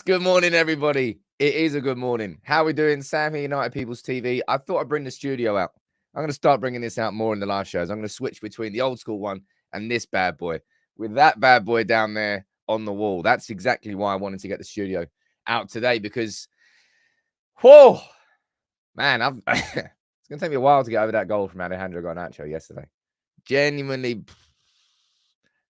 Good morning, everybody. It is a good morning. How are we doing? Sam here, United People's TV. I thought I'd bring the studio out. I'm going to start bringing this out more in the live shows. I'm going to switch between the old school one and this bad boy. With that bad boy down there on the wall. That's exactly why I wanted to get the studio out today because, whoa, man, it's going to take me a while to get over that goal from Alejandro Garnacho yesterday. Genuinely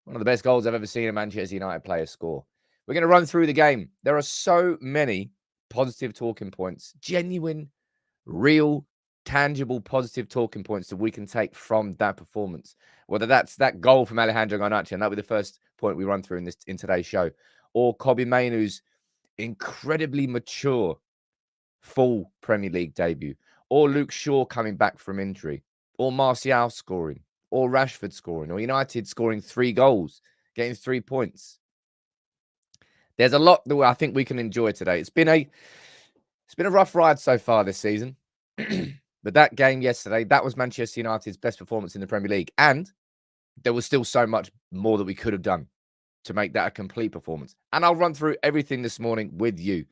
one of the best goals I've ever seen a Manchester United player score. We're going to run through the game. There are so many positive talking points, genuine, real, tangible, positive talking points that we can take from that performance. Whether that's that goal from Alejandro Garnacho, and that'll be the first point we run through in today's show, or Kobbie Mainoo's incredibly mature full Premier League debut, or Luke Shaw coming back from injury, or Martial scoring, or Rashford scoring, or United scoring 3 goals, getting 3 points. There's a lot that I think we can enjoy today. It's been a rough ride so far this season. But that game yesterday, that was Manchester United's best performance in the Premier League. And there was still so much more that we could have done to make that a complete performance. And I'll run through everything this morning with you.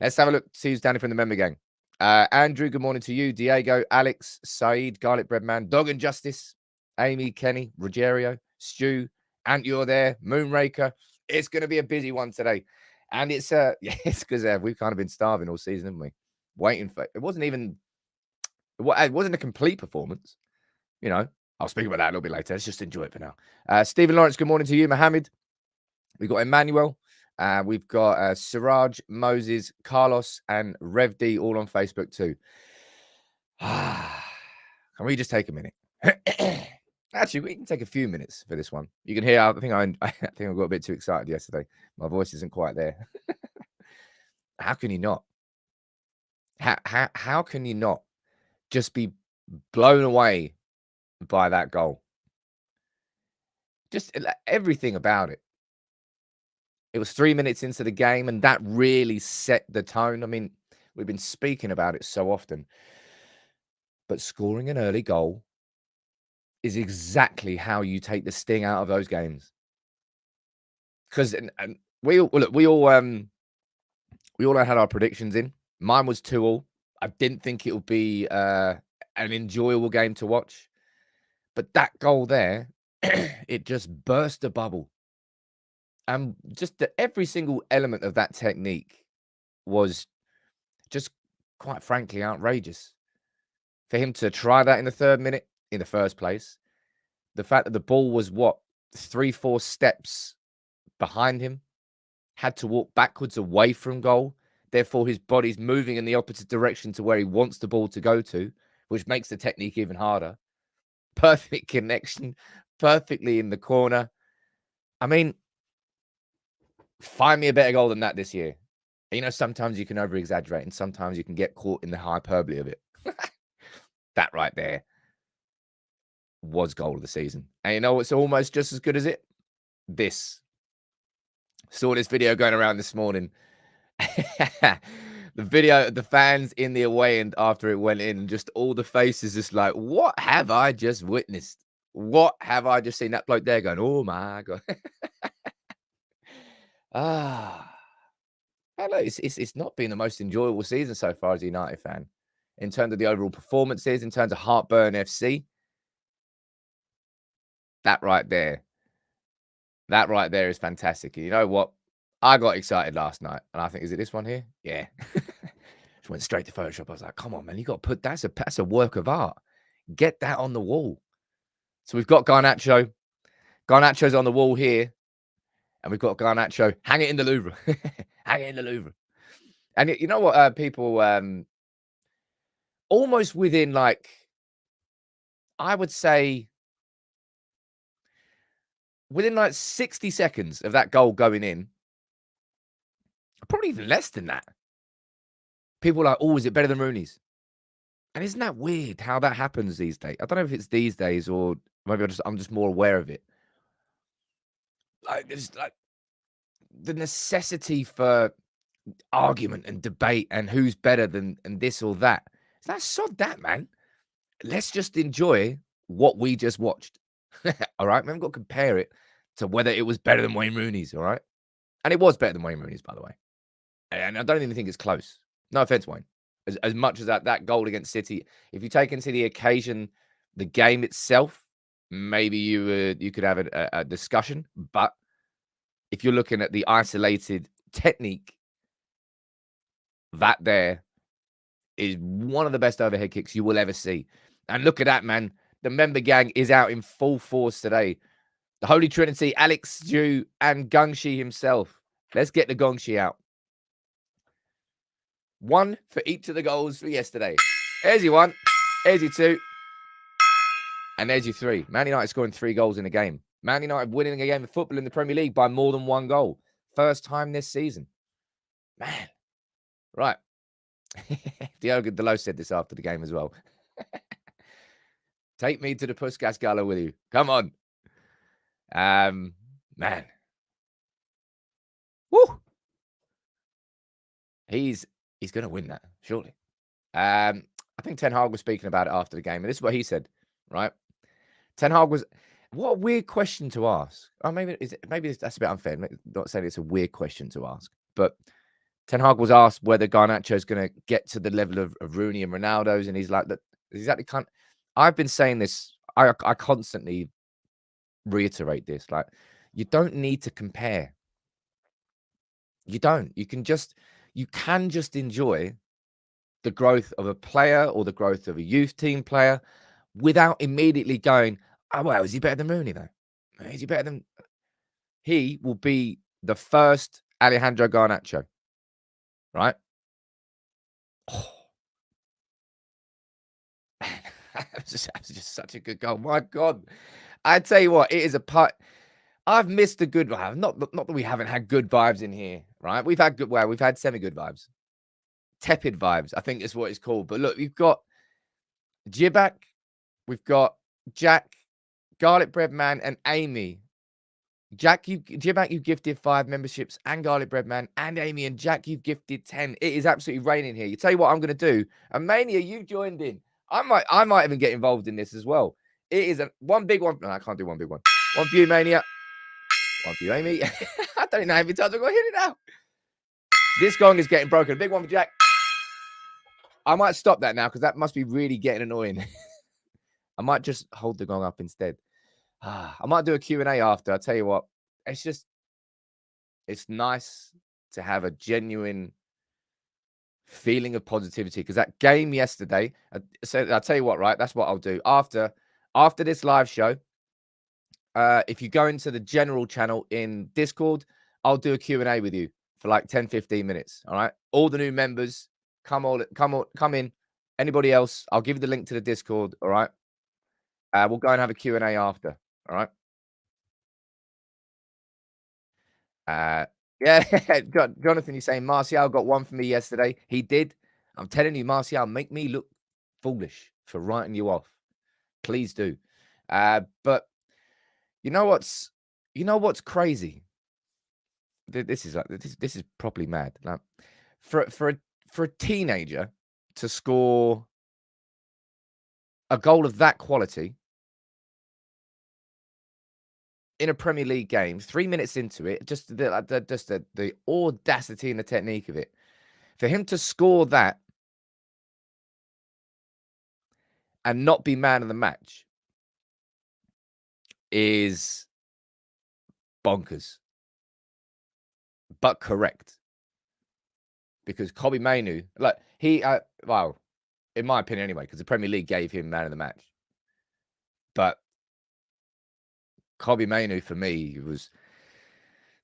Let's have a look, see who's down here from the member gang. Andrew, good morning to you. Diego, Alex, Saeed, Garlic Bread Man, Dog and Justice, Amy, Kenny, Rogerio, Stu, Ant, you're there, Moonraker. It's going to be a busy one today. And it's because we've kind of been starving all season, haven't we? Waiting for it. It wasn't a complete performance. You know, I'll speak about that a little bit later. Let's just enjoy it for now. Stephen Lawrence, good morning to you. Mohammed. We've got Emmanuel. We've got Siraj, Moses, Carlos, and Rev D all on Facebook too. Can we just take a minute? Actually, we can take a few minutes for this one. You can hear. I think I got a bit too excited yesterday. My voice isn't quite there. How can you not? How can you not just be blown away by that goal? Just everything about it. It was 3 minutes into the game, and that really set the tone. I mean, we've been speaking about it so often, but scoring an early goal is exactly how you take the sting out of those games. Because and we all had our predictions in. Mine was 2-2. I didn't think it would be an enjoyable game to watch, but that goal there, it just burst the bubble, and just every single element of that technique was just, quite frankly, outrageous. For him to try that in the 3rd minute in the first place, the fact that the ball was 3-4 steps behind him, had to walk backwards away from goal. Therefore, his body's moving in the opposite direction to where he wants the ball to go to, which makes the technique even harder. Perfect connection, perfectly in the corner. I mean, find me a better goal than that this year. You know, sometimes you can over-exaggerate and sometimes you can get caught in the hyperbole of it. That right there was goal of the season. And you know what's almost just as good as it? This. Saw this video going around this morning. The video, the fans in the away end after it went in, just all the faces just like, what have I just witnessed? What have I just seen? That bloke there going, oh my God. Hello, it's not been the most enjoyable season so far as a United fan. In terms of the overall performances, in terms of Heartburn FC. That right there is fantastic. And you know what? I got excited last night, and I think, is it this one here? Yeah. Just went straight to Photoshop. I was like, come on, man, you got to put that's a work of art. Get that on the wall. So we've got Garnacho. Garnacho's on the wall here, and we've got Garnacho. Hang it in the Louvre. Hang it in the Louvre. And you know what? People almost within, like, I would say, within like 60 seconds of that goal going in, probably even less than that, people are like, oh, is it better than Rooney's? And isn't that weird how that happens these days? I don't know if it's these days or maybe I'm just more aware of it. Like, there's like the necessity for argument and debate and who's better than and this or that. It's like, sod that, man. Let's just enjoy what we just watched. All right? We haven't got to compare it to whether it was better than Wayne Rooney's, all right? And it was better than Wayne Rooney's, by the way. And I don't even think it's close. No offense, Wayne. As much as that goal against City, if you take into the occasion the game itself, maybe you could have a discussion. But if you're looking at the isolated technique, that there is one of the best overhead kicks you will ever see. And look at that, man. The member gang is out in full force today. The Holy Trinity, Alex Jew and Gungshi himself. Let's get the Gongshi out. One for each of the goals for yesterday. There's your one. There's your two. And there's your three. Man United scoring 3 goals in a game. Man United winning a game of football in the Premier League by more than 1 goal. First time this season. Man. Right. Diogo Dalot said this after the game as well. Take me to the Puskas Gala with you. Come on. Man. Woo. He's going to win that, surely. I think Ten Hag was speaking about it after the game, and this is what he said, right? Ten Hag was, what a weird question to ask. Oh, maybe that's a bit unfair. Not saying it's a weird question to ask, but Ten Hag was asked whether Garnacho is going to get to the level of Rooney and Ronaldo's, and he's like, that exactly. I've been saying this. I constantly reiterate this. Like, you don't need to compare. You don't. You can just enjoy the growth of a player or the growth of a youth team player without immediately going, oh, well, is he better than Rooney, though? Is he better than... He will be the first Alejandro Garnacho, right? Oh. That was just such a good goal. My God. I tell you what, it is a putt. I've missed a good vibe. Not that we haven't had good vibes in here, right? We've had semi-good vibes. Tepid vibes, I think is what it's called. But look, we've got Jibak, we've got Jack, Garlic Bread Man, and Amy. Jibak, you gifted 5 memberships, and Garlic Bread Man, and Amy, and Jack, you've gifted 10. It is absolutely raining here. You tell you what I'm going to do. And Mania, you joined in. I might even get involved in this as well. It is one big one. No, I can't do one big one. One for you, Mania. One for you, Amy. I don't know how many times I'm going to hit it now. This gong is getting broken. Big one for Jack. I might stop that now because that must be really getting annoying. I might just hold the gong up instead. I might do a Q&A after. I'll tell you what. It's nice to have a genuine feeling of positivity because that game yesterday, so I'll tell you what, right? That's what I'll do. After this live show, if you go into the general channel in Discord, I'll do a Q&A with you for like 10, 15 minutes. All right. All the new members, come in. Anybody else, I'll give you the link to the Discord. All right. We'll go and have a Q&A after. All right. Yeah. Jonathan, you're saying Martial got one for me yesterday. He did. I'm telling you, Martial, make me look foolish for writing you off. Please do. But you know what's crazy? This is properly mad. Like, for a teenager to score a goal of that quality in a Premier League game, 3 minutes into it, just the audacity and the technique of it, for him to score that and not be man of the match is bonkers, but correct. Because Kobbie Mainoo, like well, in my opinion anyway, because the Premier League gave him man of the match. But Kobbie Mainoo for me was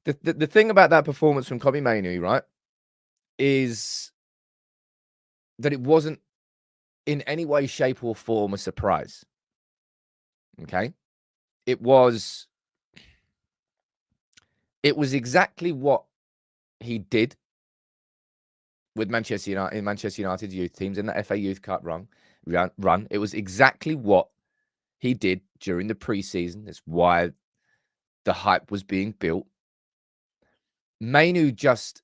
the thing about that performance from Kobbie Mainoo, right, is that it wasn't in any way, shape, or form a surprise. Okay, it was exactly what he did with Manchester United in Manchester United's youth teams in that FA Youth Cup run. It was exactly what he did during the preseason. That's why the hype was being built. Mainoo just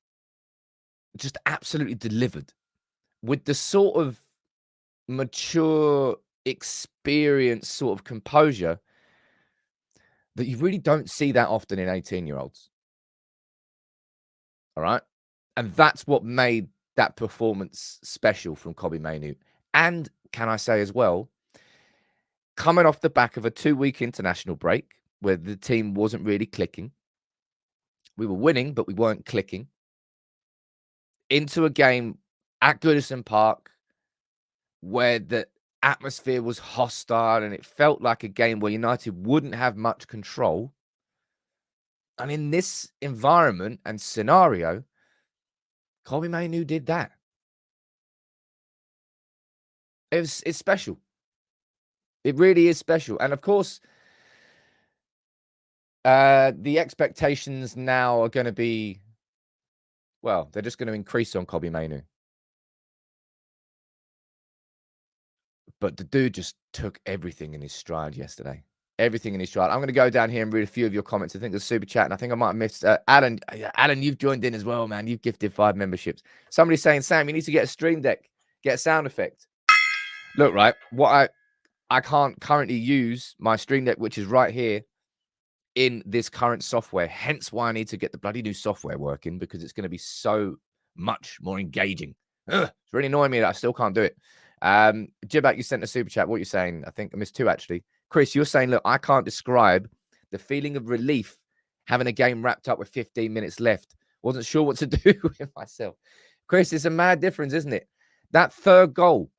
absolutely delivered with the sort of mature, experienced sort of composure that you really don't see that often in 18-year-olds. All right. And that's what made that performance special from Kobbie Mainoo. And can I say as well, coming off the back of a 2-week international break where the team wasn't really clicking, we were winning, but we weren't clicking, into a game at Goodison Park where the atmosphere was hostile and it felt like a game where United wouldn't have much control. And in this environment and scenario, Kobbie Mainoo did that. It's special. It really is special. And of course, the expectations now are going to be, well, they're just going to increase on Kobbie Mainoo. But the dude just took everything in his stride yesterday. Everything in his stride. I'm going to go down here and read a few of your comments. I think there's super chat, and I think I might have missed Alan. Alan, you've joined in as well, man. You've gifted 5 memberships. Somebody's saying, Sam, you need to get a stream deck, get a sound effect. Look, right, what I can't currently use my stream deck, which is right here in this current software. Hence why I need to get the bloody new software working, because it's going to be so much more engaging. Ugh, it's really annoying me that I still can't do it. Jibak, you sent a super chat. What are you saying? I think I missed 2 actually. Chris, you're saying, look, I can't describe the feeling of relief having a game wrapped up with 15 minutes left. Wasn't sure what to do with myself. Chris, it's a mad difference, isn't it? That third goal.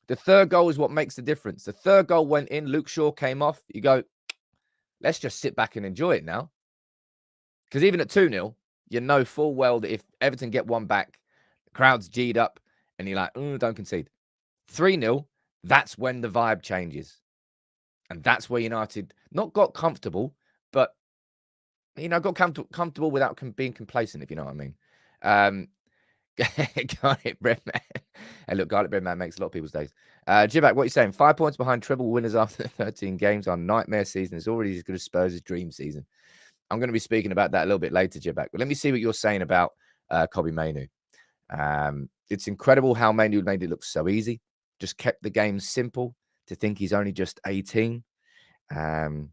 The third goal is what makes the difference. The third goal went in. Luke Shaw came off. You go, let's just sit back and enjoy it now. Because even at 2-0, you know full well that if Everton get one back, the crowd's G'd up, and you're like, don't concede. 3-0, that's when the vibe changes. And that's where United not got comfortable, but, got comfortable without being complacent, if you know what I mean. Garlic bread man. Hey, look, garlic bread man makes a lot of people's days. Jibak, what are you saying? 5 points behind treble winners after 13 games. Our nightmare season is already as good as Spurs' dream season. I'm going to be speaking about that a little bit later, Jibak. But let me see what you're saying about Kobbie Mainoo. It's incredible how Mainoo made it look so easy. Just kept the game simple. To think he's only just 18. Edridge,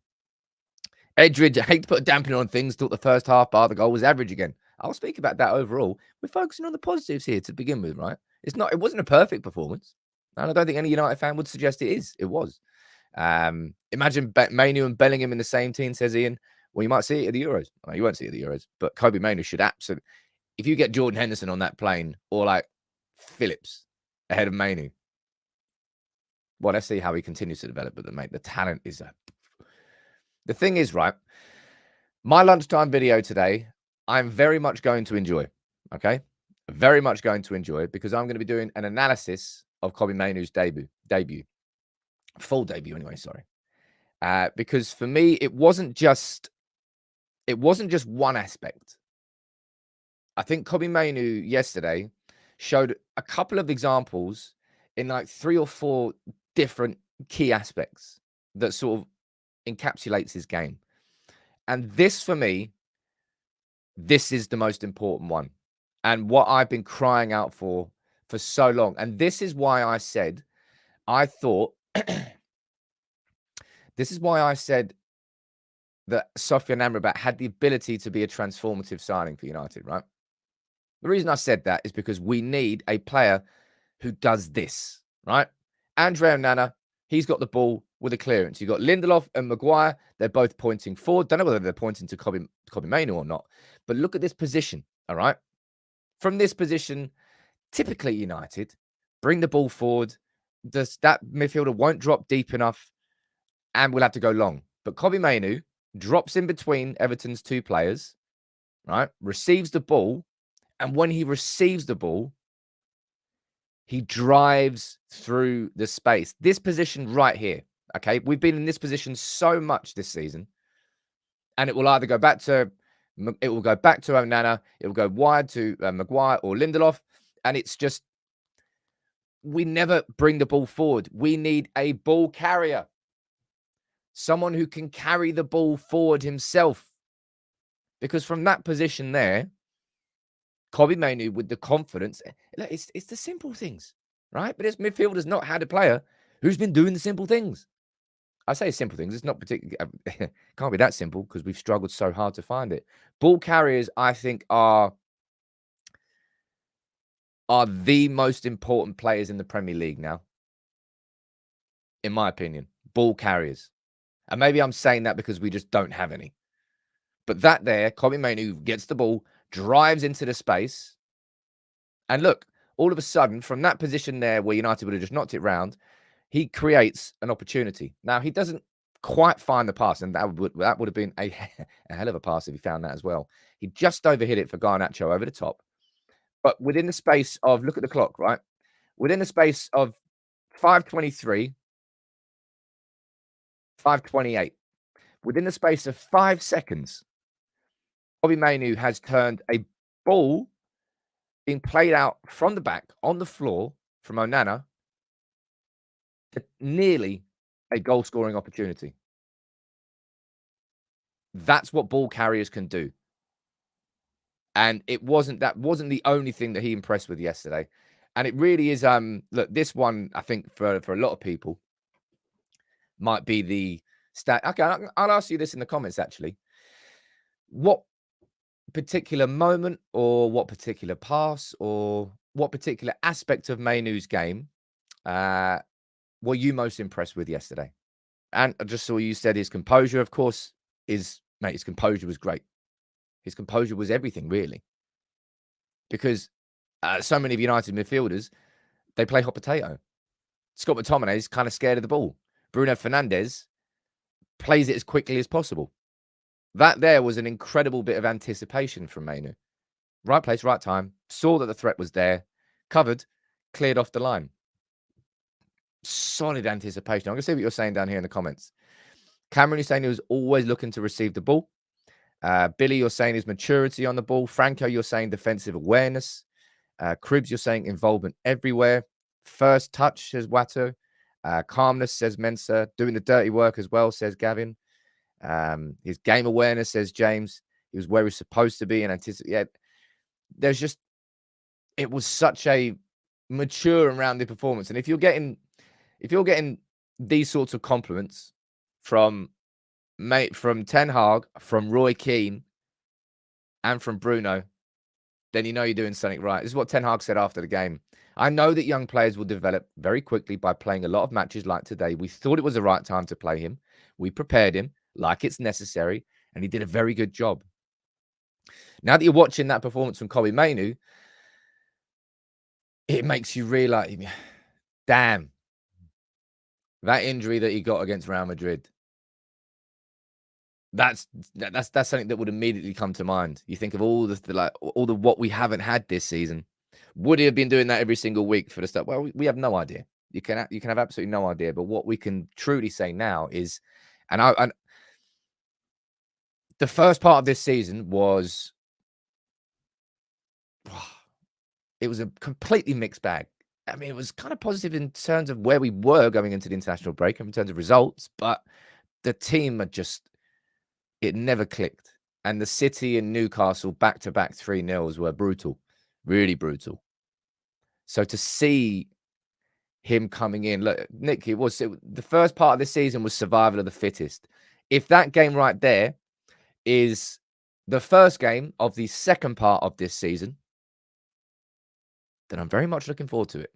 I hate to put a dampener on things. Thought the first half bar the goal was average again. I'll speak about that overall. We're focusing on the positives here to begin with, right? It wasn't a perfect performance. And I don't think any United fan would suggest it is. It was. Imagine Mainoo and Bellingham in the same team, says Ian. Well, you might see it at the Euros. Well, you won't see it at the Euros, but Kobbie Mainoo should absolutely. If you get Jordan Henderson on that plane, or like Phillips ahead of Mainoo, well, let's see how he continues to develop. But the talent is the thing is, right? My lunchtime video today, I'm very much going to enjoy. Okay, very much going to enjoy it, because I'm going to be doing an analysis of Kobbie Mainoo's debut, full debut anyway. Sorry, because for me, it wasn't just one aspect. I think Kobbie Mainoo yesterday showed a couple of examples in like 3 or 4 different key aspects that sort of encapsulates his game. And this, for me, this is the most important one. And what I've been crying out for so long. And this is why I said, this is why I said that Sofyan Amrabat had the ability to be a transformative signing for United, right? The reason I said that is because we need a player who does this, right? Andre Onana, he's got the ball with a clearance. You've got Lindelof and Maguire. They're both pointing forward. Don't know whether they're pointing to Kobbie Mainoo or not. But look at this position, all right? From this position, typically United bring the ball forward. That midfielder won't drop deep enough, and we'll have to go long. But Kobbie Mainoo drops in between Everton's 2 players, right? Receives the ball. And when he receives the ball, he drives through the space. This position right here, okay? We've been in this position so much this season. And it will either go back to Onana, it will go wide to Maguire or Lindelof. And it's just, we never bring the ball forward. We need a ball carrier. Someone who can carry the ball forward himself. Because from that position there, Kobbie Mainoo with the confidence, it's the simple things, right? But this midfield has not had a player who's been doing the simple things. I say simple things. It's not particularly can't be that simple because we've struggled so hard to find it. Ball carriers, I think, are the most important players in the Premier League now, in my opinion. Ball carriers. And maybe I'm saying that because we just don't have any. But that there, Kobbie Mainoo gets the ball, drives into the space. And look, all of a sudden, from that position there where United would have just knocked it round, he creates an opportunity. Now, he doesn't quite find the pass, and that would have been a hell of a pass if he found that as well. He just overhit it for Garnacho over the top. But within the space of, look at the clock, right? Within the space of 5:23, 5:28, within the space of 5 seconds, Kobbie Mainoo has turned a ball being played out from the back on the floor from Onana to nearly a goal-scoring opportunity. That's what ball carriers can do. And that wasn't the only thing that he impressed with yesterday. And it really is, look, this one, I think for a lot of people might be the stat. Okay, I'll ask you this in the comments, actually. What particular moment or what particular pass or what particular aspect of Mainoo's game were you most impressed with yesterday? And I just saw you said his composure, of course, his composure was great. His composure was everything, really. Because so many of United midfielders, they play hot potato. Scott McTominay is kind of scared of the ball. Bruno Fernandes plays it as quickly as possible. That there was an incredible bit of anticipation from Mainoo. Right place, right time. Saw that the threat was there. Covered. Cleared off the line. Solid anticipation. I'm going to see what you're saying down here in the comments. Cameron, you're saying he was always looking to receive the ball. Billy, you're saying his maturity on the ball. Franco, you're saying defensive awareness. Cribs, you're saying involvement everywhere. First touch, says Watto. Calmness, says Mensa. Doing the dirty work as well, says Gavin. His game awareness, says James. He was where he was supposed to be and anticipate. Yeah, there's just, it was such a mature and rounded performance. And if you're getting these sorts of compliments from Ten Hag, from Roy Keane, and from Bruno, then you know you're doing something right. This is what Ten Hag said after the game. I know that young players will develop very quickly by playing a lot of matches like today. We thought it was the right time to play him. We prepared him like it's necessary, and he did a very good job. Now that you're watching that performance from Kobbie Mainoo, it makes you realize, damn, that injury that he got against Real Madrid, that's something that would immediately come to mind. You think of all the what we haven't had this season. Would he have been doing that every single week for the stuff? Well, we have no idea. You can have absolutely no idea. But what we can truly say now is, and the first part of this season was, it was a completely mixed bag. I mean, it was kind of positive in terms of where we were going into the international break in terms of results, but the team had just, it never clicked. And the City and Newcastle back-to-back 3-0s were brutal, really brutal. So to see him coming in, look, Nick, the first part of the season was survival of the fittest. If that game right there is the first game of the second part of this season, then I'm very much looking forward to it.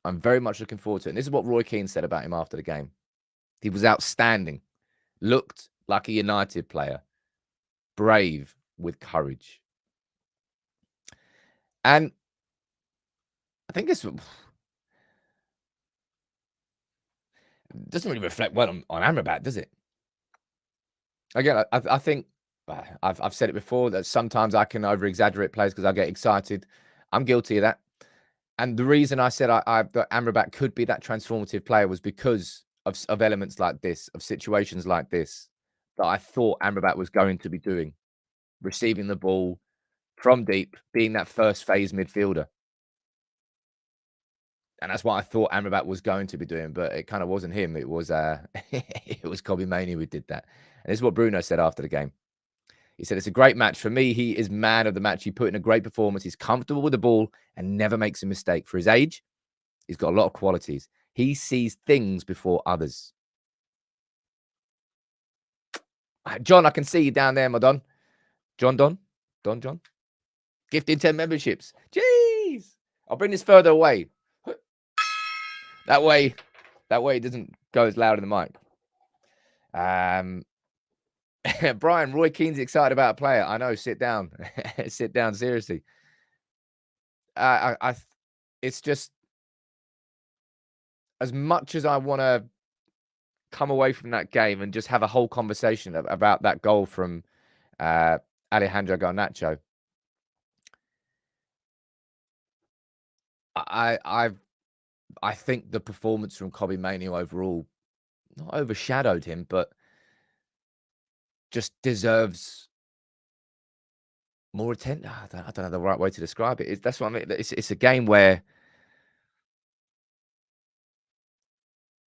I'm very much looking forward to it. And this is what Roy Keane said about him after the game. He was outstanding. Looked like a United player. Brave, with courage. And I think this doesn't really reflect well on Amrabat, does it? Again, I think I've said it before that sometimes I can over-exaggerate players because I get excited. I'm guilty of that. And the reason I said that Amrabat could be that transformative player was because of elements like this, of situations like this, that I thought Amrabat was going to be doing. Receiving the ball from deep, being that first phase midfielder. And that's what I thought Amrabat was going to be doing, but it kind of wasn't him. It was it was Kobbie Mainoo who did that. And this is what Bruno said after the game. He said, it's a great match. For me, he is man of the match. He put in a great performance. He's comfortable with the ball and never makes a mistake. For his age, he's got a lot of qualities. He sees things before others. John, I can see you down there, my Don. John. Gifted 10 memberships. Jeez. I'll bring this further away. That way it doesn't go as loud in the mic. Brian, Roy Keane's excited about a player. I know. Sit down. Sit down. Seriously. It's just as much as I want to come away from that game and just have a whole conversation about that goal from Alejandro Garnacho. I think the performance from Kobbie Mainoo overall not overshadowed him, but just deserves more attention. I don't know the right way to describe it. That's what I mean. It's a game where,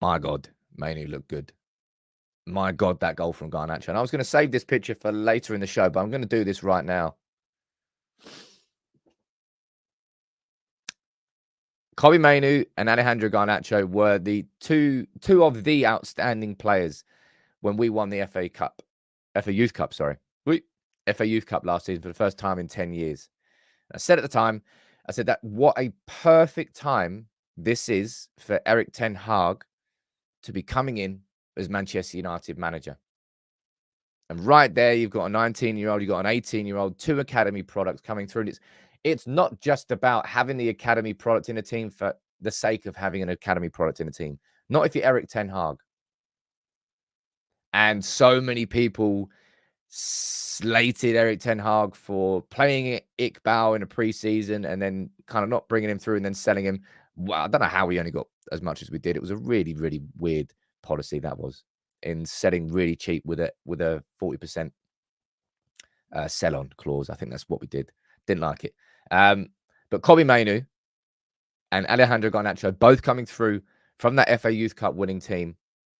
my God, Mainoo looked good. My God, that goal from Garnacho. And I was going to save this picture for later in the show, but I'm going to do this right now. Kobbie Mainoo and Alejandro Garnacho were the two of the outstanding players when we won the FA Youth Cup last season for the first time in 10 years. I said at the time, I said that what a perfect time this is for Erik ten Hag to be coming in as Manchester United manager. And right there, you've got a 19-year-old, you've got an 18-year-old, 2 academy products coming through. And it's not just about having the academy product in a team for the sake of having an academy product in a team. Not if you're Erik ten Hag. And so many people slated Erik ten Hag for playing Iqbal in a preseason and then kind of not bringing him through and then selling him. Well, I don't know how we only got as much as we did. It was a really, really weird policy that was, in selling really cheap with a 40% sell-on clause. I think that's what we did. Didn't like it. But Kobbie Mainoo and Alejandro Garnacho both coming through from that FA Youth Cup winning team.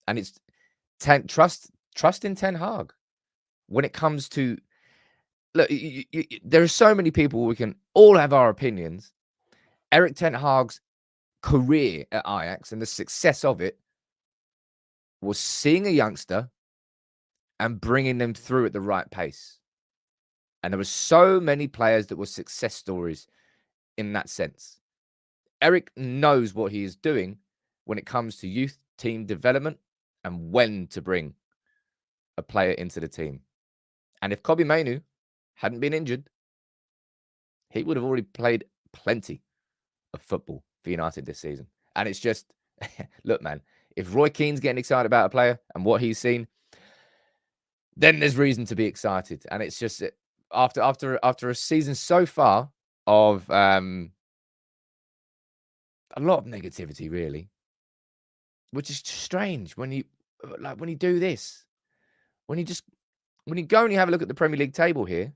And it's trust in Ten Hag. When it comes to, look, there are so many people, we can all have our opinions. Erik ten Hag's career at Ajax and the success of it was seeing a youngster and bringing them through at the right pace. And there were so many players that were success stories in that sense. Erik knows what he is doing when it comes to youth team development and when to bring a player into the team. And if Kobbie Mainoo hadn't been injured, he would have already played plenty of football for United this season. And it's just, look, man, if Roy Keane's getting excited about a player and what he's seen, then there's reason to be excited. And it's just after a season so far of a lot of negativity, really, which is strange when you do this, when you go and you have a look at the Premier League table here.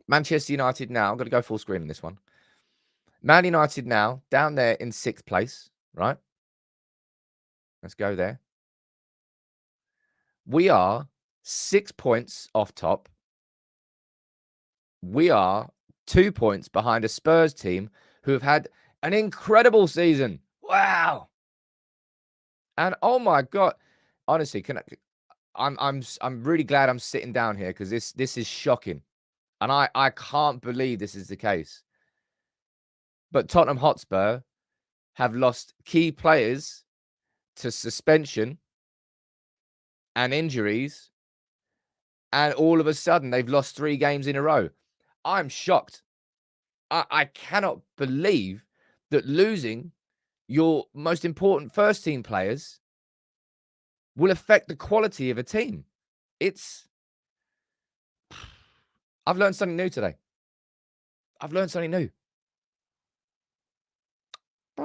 Manchester United now, I'm going to go full screen on this one. Man United now down there in 6th place, right? Let's go there. We are 6 points off top. We are 2 points behind a Spurs team who have had an incredible season. Wow. And oh my God, honestly, I'm really glad I'm sitting down here because this is shocking. And I can't believe this is the case. But Tottenham Hotspur have lost key players to suspension and injuries. And all of a sudden, they've lost 3 games in a row. I'm shocked. I cannot believe that losing your most important first team players will affect the quality of a team. I've learned something new today. I've learned something new. But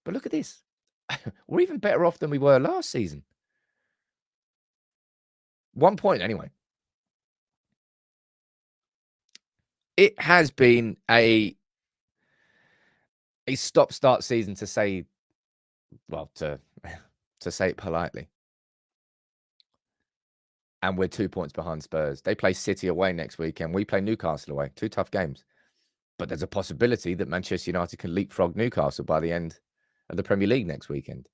look at this. We're even better off than we were last season. 1 point anyway. It has been a stop-start season, to say, well, to say it politely. And we're 2 points behind Spurs. They play City away next weekend. We play Newcastle away. 2 tough games. But there's a possibility that Manchester United can leapfrog Newcastle by the end of the Premier League next weekend.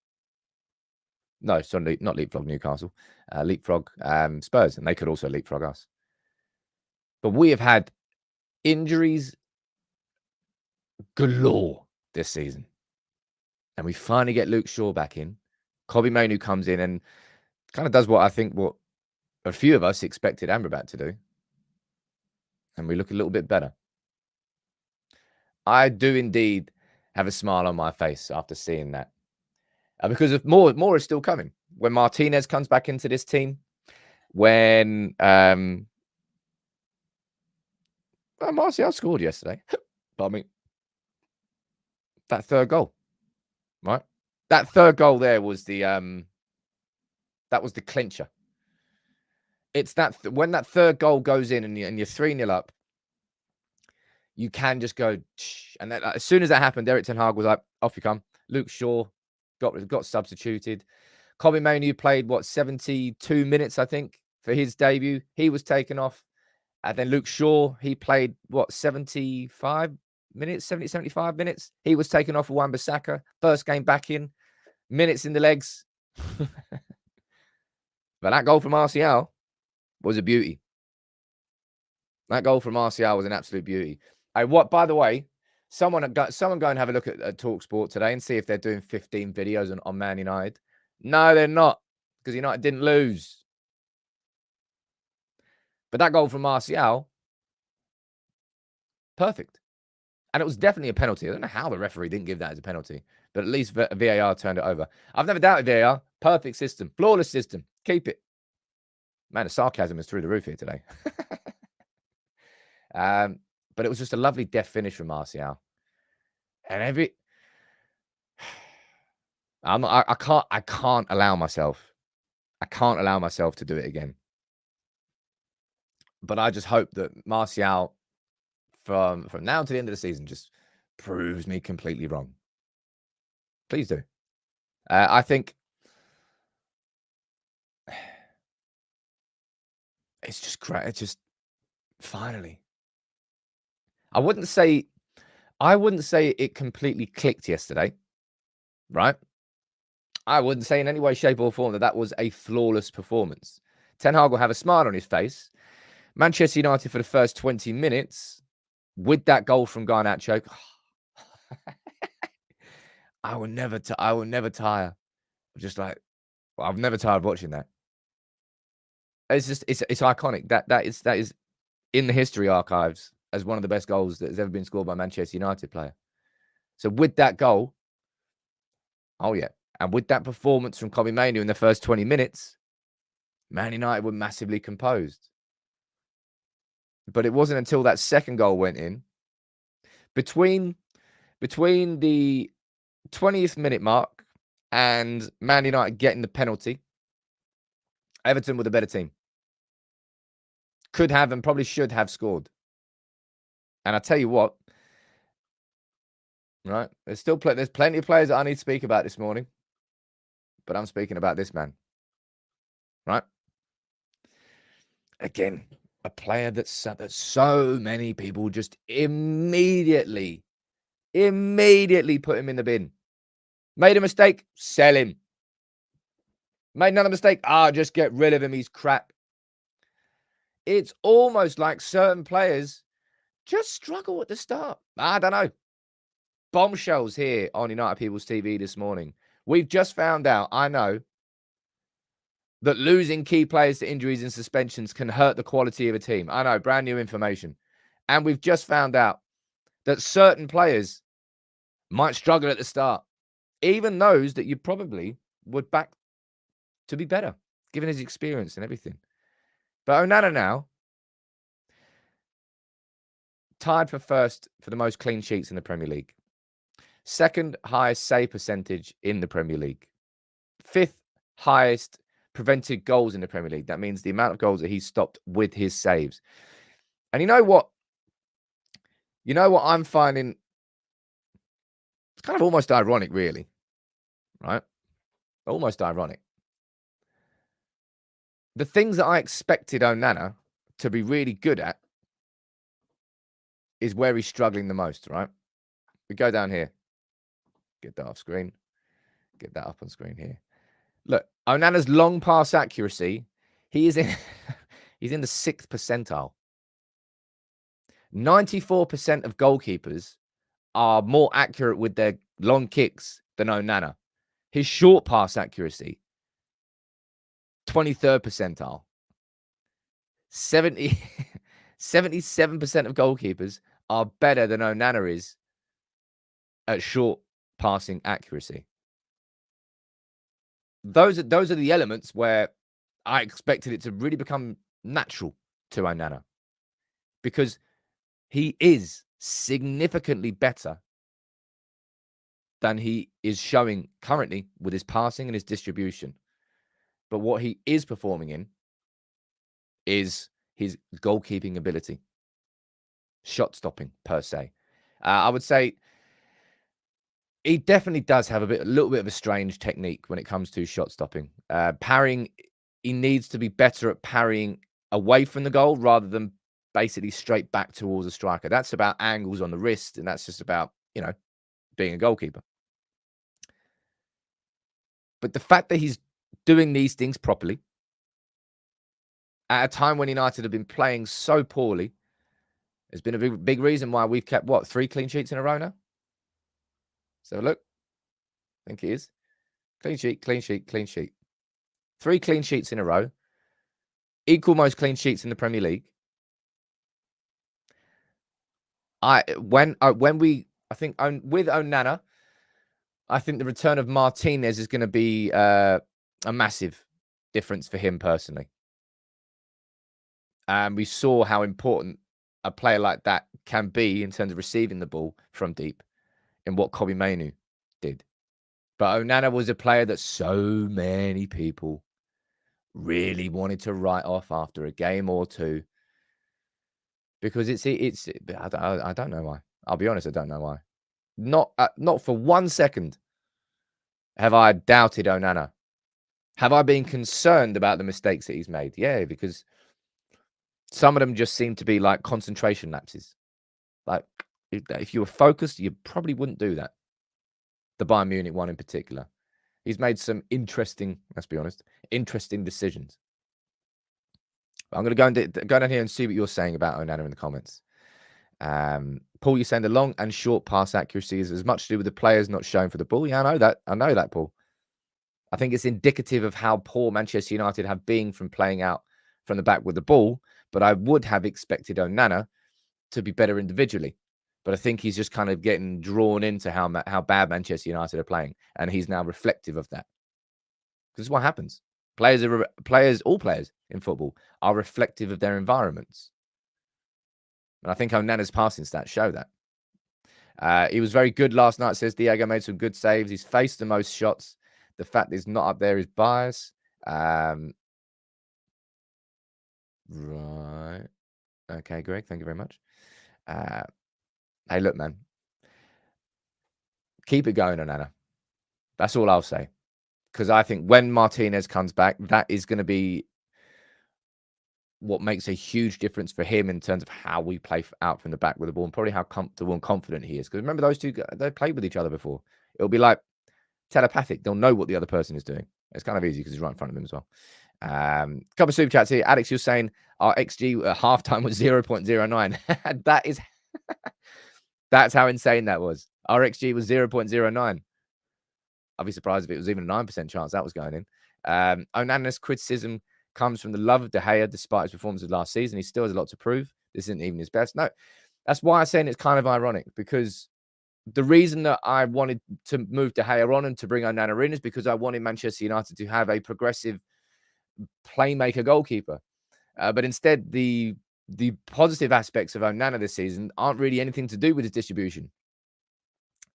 No, sorry, not leapfrog Newcastle. Leapfrog Spurs, and they could also leapfrog us. But we have had injuries galore this season. And we finally get Luke Shaw back in. Kobbie Mainoo comes in and kind of does what a few of us expected Amrabat to do. And we look a little bit better. I do indeed have a smile on my face after seeing that. Because of more is still coming. When Martinez comes back into this team, when Martial scored yesterday. But I mean, that third goal, right? That third goal there was the clincher. It's that when that third goal goes in and you're 3-0 up, you can just go. And then, as soon as that happened, Erik ten Hag was like, off you come. Luke Shaw got substituted. Kobbie Mainoo played, 72 minutes, I think, for his debut. He was taken off. And then Luke Shaw, he played, 75 minutes, 75 minutes. He was taken off for Wan-Bissaka. First game back in. Minutes in the legs. But that goal from Martial was a beauty. That goal from Martial was an absolute beauty. By the way, someone go and have a look at TalkSport today and see if they're doing 15 videos on Man United. No, they're not, because United didn't lose. But that goal from Martial, perfect. And it was definitely a penalty. I don't know how the referee didn't give that as a penalty, but at least VAR turned it over. I've never doubted VAR. Perfect system. Flawless system. Keep it. Man, the sarcasm is through the roof here today. But it was just a lovely deft finish from Martial. And I can't allow myself to do it again. But I just hope that Martial, from now to the end of the season, just proves me completely wrong. Please do. I think it's just great. It's just finally. I wouldn't say it completely clicked yesterday, right? I wouldn't say in any way, shape, or form that was a flawless performance. Ten Hag will have a smile on his face. Manchester United for the first 20 minutes with that goal from Garnacho. I will never tire. Just like, I've never tired watching that. It's just it's iconic. That is in the history archives as one of the best goals that has ever been scored by a Manchester United player. So with that goal, oh yeah, and with that performance from Kobbie Mainoo in the first 20 minutes, Man United were massively composed. But it wasn't until that second goal went in, between the 20th minute mark and Man United getting the penalty, Everton were the better team. Could have and probably should have scored. And I tell you what, right? There's plenty of players that I need to speak about this morning, but I'm speaking about this man, right? Again, a player that so many people just immediately put him in the bin. Made a mistake, sell him. Made another mistake, just get rid of him. He's crap. It's almost like certain players just struggle at the start. I don't know. Bombshells here on United People's TV this morning. We've just found out, I know, that losing key players to injuries and suspensions can hurt the quality of a team. I know, brand new information. And we've just found out that certain players might struggle at the start. Even those that you probably would back to be better, given his experience and everything. But Onana now, tied for first for the most clean sheets in the Premier League. Second highest save percentage in the Premier League. Fifth highest prevented goals in the Premier League. That means the amount of goals that he's stopped with his saves. And you know what? I'm finding? It's kind of almost ironic, really. Right? Almost ironic. The things that I expected Onana to be really good at is where he's struggling the most, right? We go down here. Get that off screen. Get that up on screen here. Look, Onana's long pass accuracy, he is in he's in the 6th percentile. 94% of goalkeepers are more accurate with their long kicks than Onana. His short pass accuracy, 23rd percentile. 77% of goalkeepers are better than Onana is at short passing accuracy. Those are the elements where I expected it to really become natural to Onana, because he is significantly better than he is showing currently with his passing and his distribution. But what he is performing in is his goalkeeping ability, shot stopping per se. I would say he definitely does have a little bit of a strange technique when it comes to shot stopping. Parrying, he needs to be better at parrying away from the goal rather than basically straight back towards a striker. That's about angles on the wrist, and that's just about, being a goalkeeper. But the fact that he's doing these things properly at a time when United have been playing so poorly has been a big reason why we've kept, 3 clean sheets in a row now? So look, I think it is. Clean sheet, clean sheet, clean sheet. 3 clean sheets in a row. Equal most clean sheets in the Premier League. I think with Onana, I think the return of Martinez is going to be a massive difference for him personally. And we saw how important a player like that can be in terms of receiving the ball from deep in what Kobbie Mainoo did. But Onana was a player that so many people really wanted to write off after a game or two, because I don't know why. I'll be honest, I don't know why. Not for 1 second have I doubted Onana. Have I been concerned about the mistakes that he's made? Yeah, because some of them just seem to be like concentration lapses. Like, if you were focused, you probably wouldn't do that. The Bayern Munich one in particular. He's made some interesting, let's be honest, interesting decisions. I'm going to go down here and see what you're saying about Onana in the comments. Paul, you're saying the long and short pass accuracy is as much to do with the players not showing for the ball. Yeah, I know that, Paul. I think it's indicative of how poor Manchester United have been from playing out from the back with the ball. But I would have expected Onana to be better individually. But I think he's just kind of getting drawn into how bad Manchester United are playing, and he's now reflective of that. Because this is what happens. All players in football are reflective of their environments. And I think Onana's passing stats show that. He was very good last night, says Diego, made some good saves. He's faced the most shots. The fact that he's not up there is bias. Right. Okay, Greg, thank you very much. Hey, look, man. Keep it going, Onana. That's all I'll say. Because I think when Martinez comes back, that is going to be what makes a huge difference for him in terms of how we play out from the back with the ball, and probably how comfortable and confident he is. Because remember, those two, they've played with each other before. It'll be like telepathic. They'll know what the other person is doing. It's kind of easy because he's right in front of him as well. Couple of super chats here. Alex, you're saying our XG at halftime was 0.09. That is, that's how insane that was. Our XG was 0.09. I'd be surprised if it was even a 9% chance that was going in. Onana's criticism comes from the love of De Gea, despite his performance of last season. He still has a lot to prove. This isn't even his best. No, that's why I'm saying it's kind of ironic, because the reason that I wanted to move De Gea on and to bring Onana in is because I wanted Manchester United to have a progressive playmaker goalkeeper. But instead, the positive aspects of Onana this season aren't really anything to do with his distribution.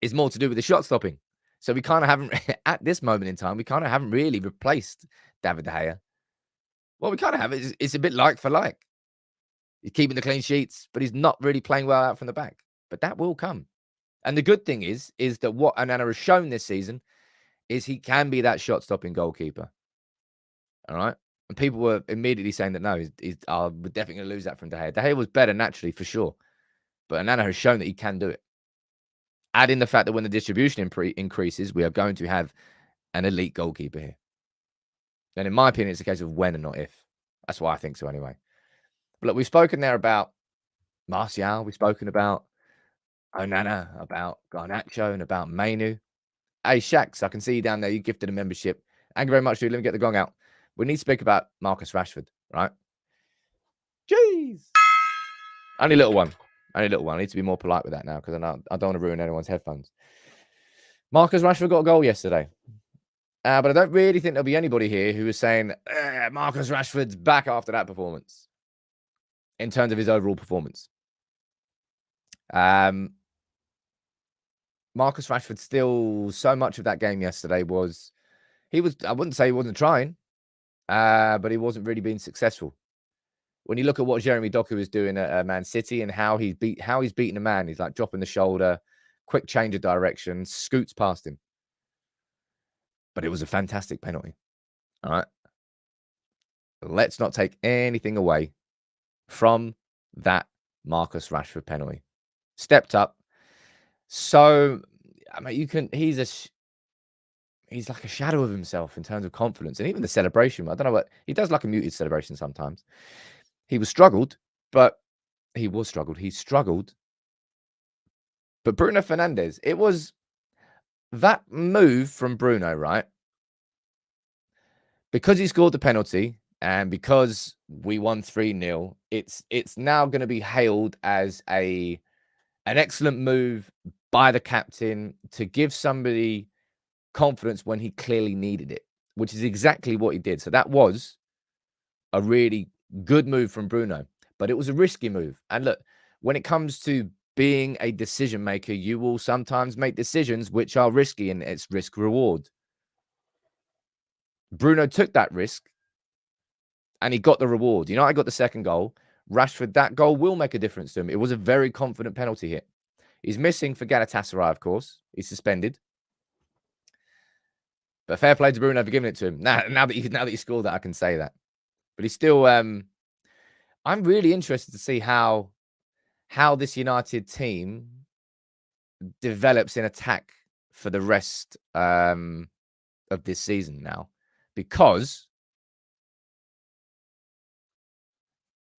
It's more to do with the shot stopping. So we kind of haven't, at this moment in time, we kind of haven't really replaced David De Gea. What we kind of have is it's a bit like for like. He's keeping the clean sheets, but he's not really playing well out from the back. But that will come. And the good thing is that what Onana has shown this season is he can be that shot-stopping goalkeeper. All right? And people were immediately saying that, no, we're definitely going to lose that from De Gea. De Gea was better naturally, for sure. But Onana has shown that he can do it. Add in the fact that when the distribution increases, we are going to have an elite goalkeeper here. And in my opinion, it's a case of when and not if. That's why I think so anyway. But look, we've spoken there about Martial. We've spoken about Onana, about Garnacho, and about Mainoo. Hey, Shax, I can see you down there. You gifted a membership. Thank you very much, dude. Let me get the gong out. We need to speak about Marcus Rashford, right? Jeez. Only a little one. Only a little one. I need to be more polite with that now because I don't want to ruin anyone's headphones. Marcus Rashford got a goal yesterday. But I don't really think there'll be anybody here who is saying Marcus Rashford's back after that performance in terms of his overall performance. Marcus Rashford still, so much of that game yesterday was, I wouldn't say he wasn't trying, but he wasn't really being successful. When you look at what Jeremy Doku is doing at Man City and how he's beating a man, he's like dropping the shoulder, quick change of direction, scoots past him. But it was a fantastic penalty. All right. Let's not take anything away from that Marcus Rashford penalty. Stepped up. So, I mean, he's like a shadow of himself in terms of confidence. And even the celebration, I don't know he does like a muted celebration sometimes. He struggled. But Bruno Fernandes, it was that move from Bruno, right? Because he scored the penalty and because we won 3-0, it's now going to be hailed as an excellent move by the captain to give somebody confidence when he clearly needed it, which is exactly what he did. So that was a really good move from Bruno, but it was a risky move. And look, when it comes to being a decision maker, you will sometimes make decisions which are risky, and it's risk reward. Bruno took that risk and he got the reward. I got the second goal. Rashford, that goal will make a difference to him. It was a very confident penalty hit. He's missing for Galatasaray, of course. He's suspended. But fair play to Bruno for giving it to him. Now that he scored that, I can say that. But he's still. I'm really interested to see how this United team develops in attack for the rest of this season now, because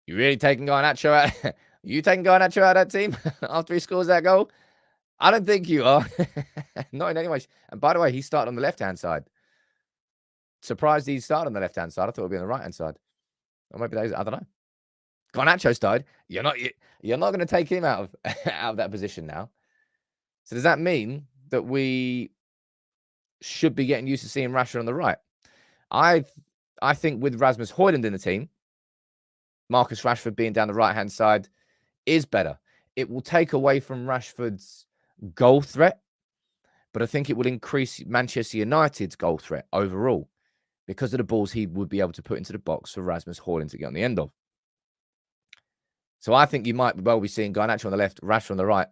you really taking Garnacho out. You taking Garnacho out of that team after he scores that goal? I don't think you are. Not in any way. And by the way, he started on the left-hand side. Surprised he started on the left-hand side. I thought it would be on the right-hand side. Or maybe I don't know. Garnacho started. You're not going to take him out of that position now. So does that mean that we should be getting used to seeing Rashford on the right? I think with Rasmus Højlund in the team, Marcus Rashford being down the right-hand side is better. It will take away from Rashford's goal threat, but I think it will increase Manchester United's goal threat overall because of the balls he would be able to put into the box for Rasmus Højlund to get on the end of. So I think you might well be seeing Garnacho on the left, Rashford on the right,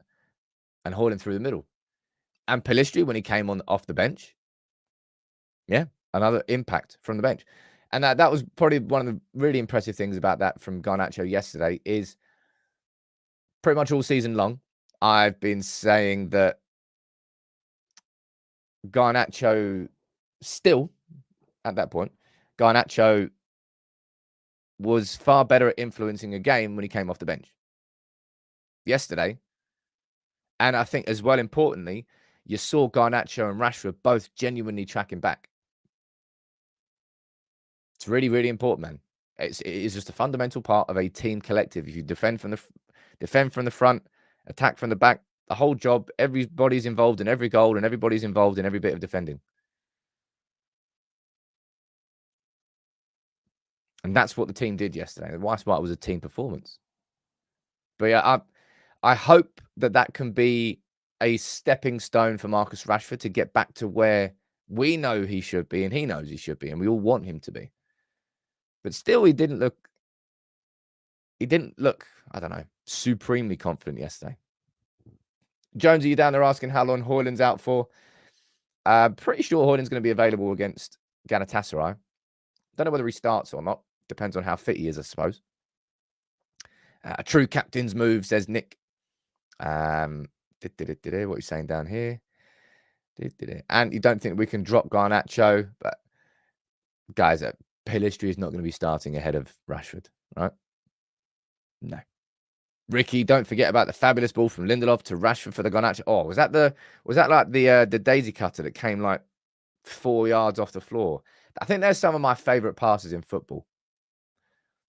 and Højlund through the middle. And Pellistri, when he came off the bench, yeah, another impact from the bench. And that was probably one of the really impressive things about that from Garnacho yesterday is pretty much all season long, I've been saying that Garnacho still, at that point, Garnacho was far better at influencing a game when he came off the bench. Yesterday, and I think as well importantly, you saw Garnacho and Rashford both genuinely tracking back. It's really, really important, man. It is just a fundamental part of a team collective. If you defend from the front, attack from the back, the whole job, everybody's involved in every goal and everybody's involved in every bit of defending. And that's what the team did yesterday. That's why it was a team performance. But yeah, I hope that can be a stepping stone for Marcus Rashford to get back to where we know he should be and he knows he should be and we all want him to be. But still, he didn't look, I don't know, supremely confident yesterday. Jones, are you down there asking how long Højlund's out for? Pretty sure Højlund's going to be available against Galatasaray. Don't know whether he starts or not. Depends on how fit he is, I suppose. A true captain's move, says Nick. What are you saying down here? And you don't think we can drop Garnacho, but Guys, Pellistri is not going to be starting ahead of Rashford, right? No. Ricky, don't forget about the fabulous ball from Lindelof to Rashford for the Garnacho. Oh, was that like the daisy cutter that came like 4 yards off the floor? I think there's some of my favorite passes in football.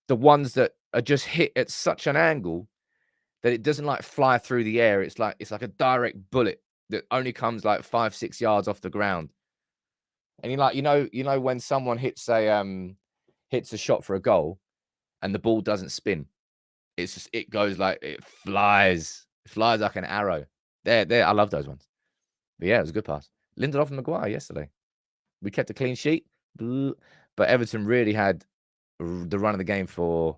The ones that are just hit at such an angle that it doesn't like fly through the air. It's like a direct bullet that only comes like 5-6 yards off the ground. And when someone hits a shot for a goal and the ball doesn't spin, it goes like it flies like an arrow. There, I love those ones. But yeah, it was a good pass. Lindelof and Maguire yesterday. We kept a clean sheet, but Everton really had the run of the game for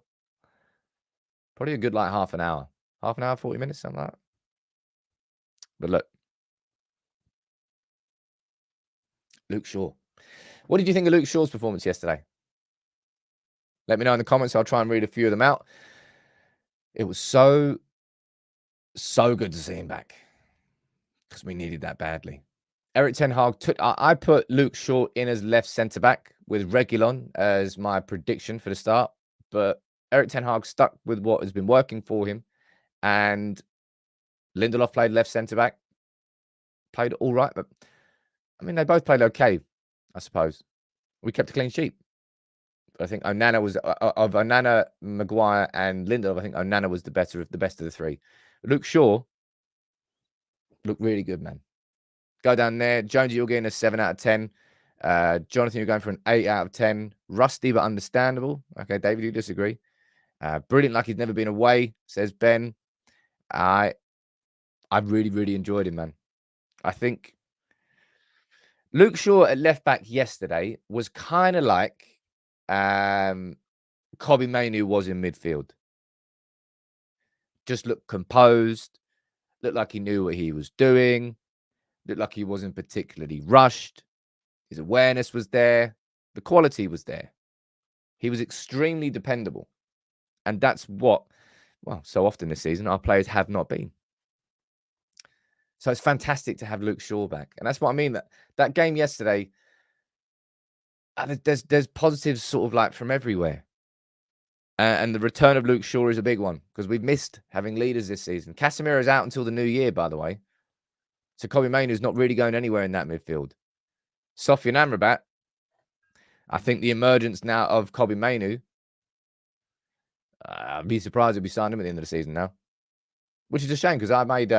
probably a good like half an hour, 40 minutes, something like that. But look, Luke Shaw. What did you think of Luke Shaw's performance yesterday? Let me know in the comments. I'll try and read a few of them out. It was so good to see him back because we needed that badly. Erik Ten Hag I put Luke Shaw in as left centre back with Reguilon as my prediction for the start, but Erik Ten Hag stuck with what has been working for him, and Lindelof played left centre back, played all right, but I mean they both played okay, I suppose. We kept a clean sheet. I think Onana was of Onana, Maguire, and Lindelof. I think Onana was the best of the three. Luke Shaw looked really good, man. Go down there. Jonesy, you're getting a 7 out of 10. Jonathan, you're going for an 8 out of 10. Rusty, but understandable. Okay, David, you disagree. Brilliant, like he's never been away, says Ben. I really, really enjoyed him, man. I think Luke Shaw at left back yesterday was kind of like Kobbie Mainoo was in midfield. Just looked composed, looked like he knew what he was doing, looked like he wasn't particularly rushed. His awareness was there. The quality was there. He was extremely dependable. And that's what, well, so often this season, our players have not been. So it's fantastic to have Luke Shaw back. And that's what I mean. That game yesterday, there's positives sort of like from everywhere. And the return of Luke Shaw is a big one because we've missed having leaders this season. Casemiro's out until the new year, by the way. So Kobbie Mainoo's not really going anywhere in that midfield. Sofian Amrabat, I think the emergence now of Kobbie Mainoo, I'd be surprised if we signed him at the end of the season now. Which is a shame because I've made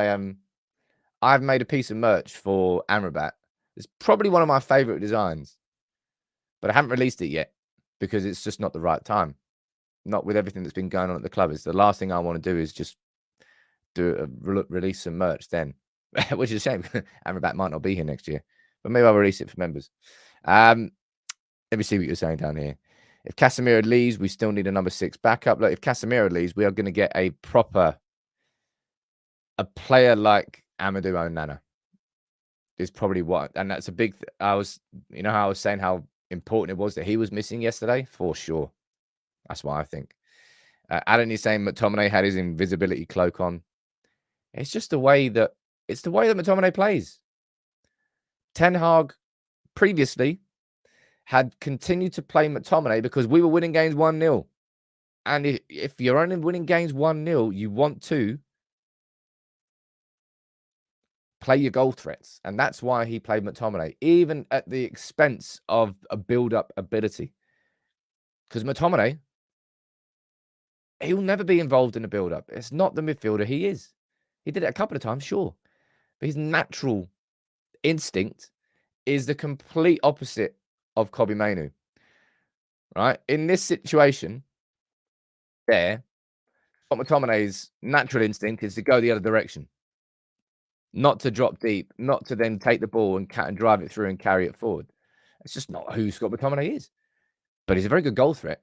a piece of merch for Amrabat. It's probably one of my favourite designs. But I haven't released it yet because it's just not the right time. Not with everything that's been going on at the club. It's the last thing I want to do is just release some merch then. Which is a shame. Amrabat might not be here next year. But maybe I'll release it for members. Let me see what you're saying down here. If Casemiro leaves, we still need a number 6 backup. Look, if Casemiro leaves, we are going to get a player like Amadou Onana. Is probably what, and that's a big. How I was saying how important it was that he was missing yesterday, for sure. That's what I think. Alan is saying McTominay had his invisibility cloak on. It's just the way that McTominay plays. Ten Hag previously had continued to play McTominay because we were winning games 1-0. And if you're only winning games 1-0, you want to play your goal threats. And that's why he played McTominay, even at the expense of a build-up ability. Because McTominay, he'll never be involved in a build-up. It's not the midfielder he is. He did it a couple of times, sure. But his natural instinct is the complete opposite of Kobbie Mainoo. Right? In this situation, McTominay's natural instinct is to go the other direction. Not to drop deep, not to then take the ball and drive it through and carry it forward. It's just not who Scott McTominay is. But he's a very good goal threat.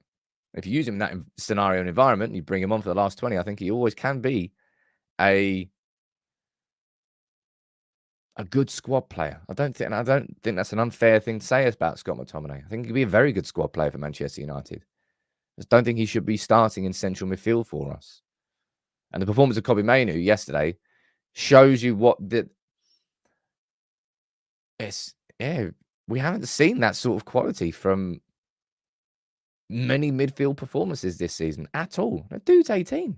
If you use him in that scenario and environment, and you bring him on for the last 20, I think he always can be a good squad player. I don't think that's an unfair thing to say about Scott McTominay. I think he could be a very good squad player for Manchester United. I just don't think he should be starting in central midfield for us. And the performance of Kobbie Mainoo yesterday shows you what we haven't seen that sort of quality from many midfield performances this season at all. That dude's 18.